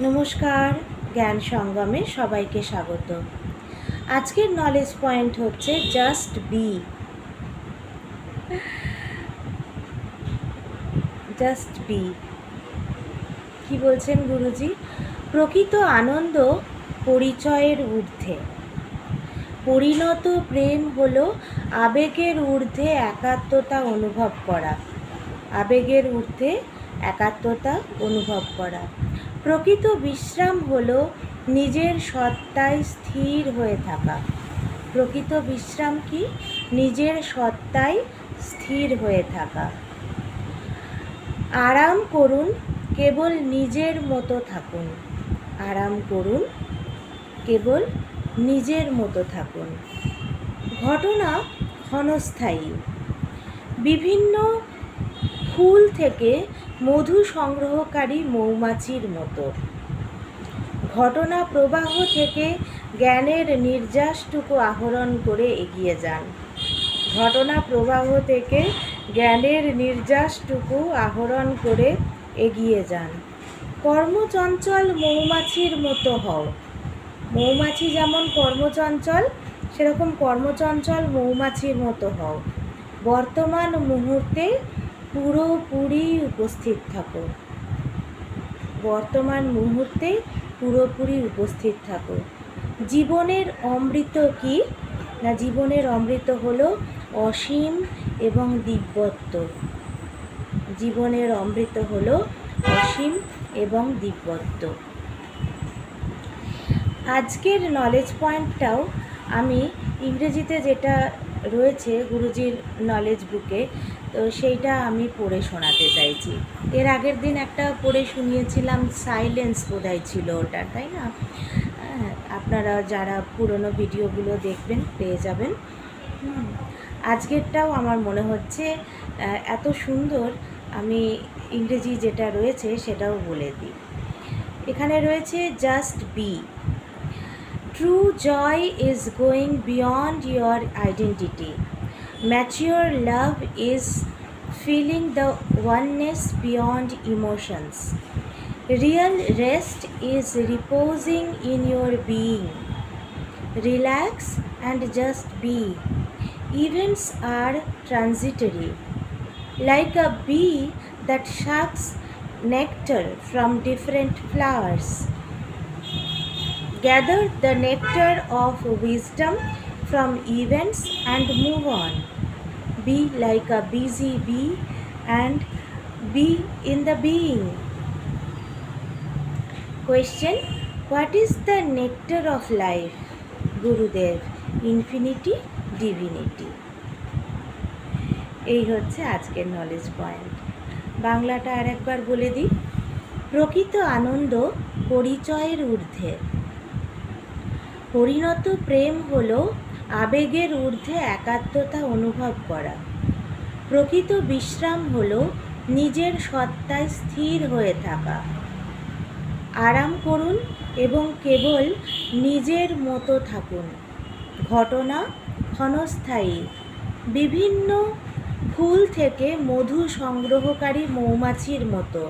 নমস্কার, জ্ঞান সঙ্গমে সবাইকে স্বাগত। আজকের নলেজ পয়েন্ট হচ্ছে জাস্ট বি। জাস্ট বি কি বলছেন গুরুজি? প্রকৃত আনন্দ পরিচয়ের ঊর্ধ্বে। পরিণত প্রেম হলো আবেগের ঊর্ধ্বে একাত্মতা অনুভব করা। আবেগের ঊর্ধ্বে একাত্মতা অনুভব করা। প্রকৃত বিশ্রাম হলো নিজের সত্তায় স্থির হয়ে থাকা। প্রকৃত বিশ্রাম কি? নিজের সত্তায় স্থির হয়ে থাকা। আরাম করুন, কেবল নিজের মতো থাকুন। আরাম করুন, কেবল নিজের মতো থাকুন। ঘটনা ক্ষণস্থায়ী। বিভিন্ন ফুল থেকে মধু সংগ্রহকারী মৌমাছির মতো। ঘটনা প্রবাহ থেকে জ্ঞানের নির্যাসটুকু আহরণ করে এগিয়ে যান। ঘটনা প্রবাহ থেকে জ্ঞানের নির্যাসটুকু আহরণ করে এগিয়ে যান। কর্মচঞ্চল মৌমাছির মতো হও। মৌমাছি যেমন কর্মচঞ্চল, সেরকম কর্মচঞ্চল মৌমাছির মতো হও। বর্তমান মুহূর্তে পুরোপুরি উপস্থিত থাকো। বর্তমান মুহূর্তে পুরোপুরি উপস্থিত থাকো। জীবনের অমৃত কি? না, জীবনের অমৃত হলো অসীম এবং দিব্যত্ব। জীবনের অমৃত হলো অসীম এবং দিব্যত্ব। আজকের নলেজ পয়েন্টটাও আমি ইংরেজিতে যেটা রয়েছে গুরুজির নলেজ বুকে, তো সেইটা আমি পড়ে শোনাতে চাইছি। এর আগের দিন একটা পড়ে শুনিয়েছিলাম, সাইলেন্স বোধহয় ছিল ওটা, তাই না? আপনারা যারা পুরনো ভিডিওগুলো দেখবেন পেয়ে যাবেন। আজকেরটাও আমার মনে হচ্ছে এত সুন্দর, আমি ইংরেজি যেটা রয়েছে সেটাও বলে দিই। এখানে রয়েছে just B. True joy is going beyond your identity. Mature love is feeling the oneness beyond emotions. Real rest is reposing in your being. Relax and just be. Events are transitory. Like a bee that sucks nectar from different flowers. Gather the nectar of wisdom from events and move on. Be like a busy bee and be in the being. Question: what is the nectar of life? Gurudev: infinity, divinity. এই হচ্ছে আজকের knowledge point. বাংলাটা আরেকবার বলে দিই। প্রকৃত আনন্দ পরিচয়ের ঊর্ধ্বে। পরিণত প্রেম হলো আবেগের ঊর্ধ্বে একাত্মতা অনুভব করা। প্রকৃত বিশ্রাম হলো নিজের সত্তায় স্থির হয়ে থাকা। আরাম করুন এবং কেবল নিজের মতো থাকুন। ঘটনা ক্ষণস্থায়ী। বিভিন্ন ফুল থেকে মধু সংগ্রহকারী মৌমাছির মতো।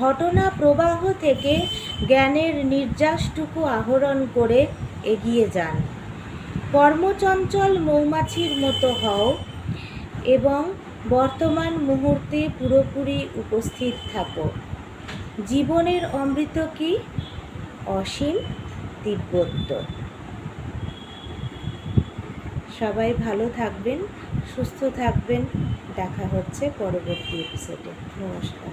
ঘটনা প্রবাহ থেকে জ্ঞানের নির্যাসটুকু আহরণ করে এগিয়ে যান। কর্মচঞ্চল মৌমাছির মতো হও এবং বর্তমান মুহূর্তে পুরোপুরি উপস্থিত থাকো। জীবনের অমৃত কি? অসীম দিব্যত্ব। সবাই ভালো থাকবেন, সুস্থ থাকবেন। দেখা হচ্ছে পরবর্তী এপিসোডে। নমস্কার।